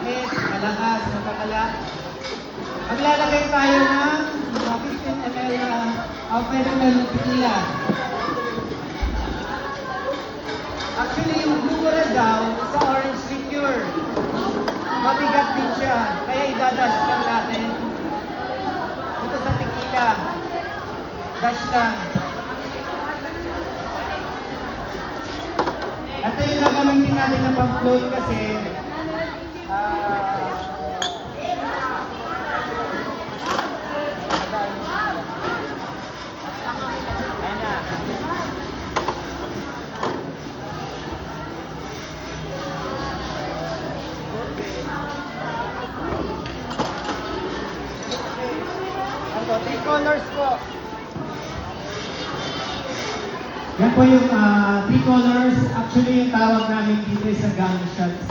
malapit, malakas, magkakala. Maglalagay tayo ng 15 ml na alcohol ng tequila. Actually, yung blue red daw sa orange liqueur. Mabigat din siya, kaya idadash lang natin. Ito sa tequila. Dash lang. At yung gagamitin natin ng pang-float kasi three colors po. Yan po yung three colors. Actually, yung tawag namin dito sa gum shots.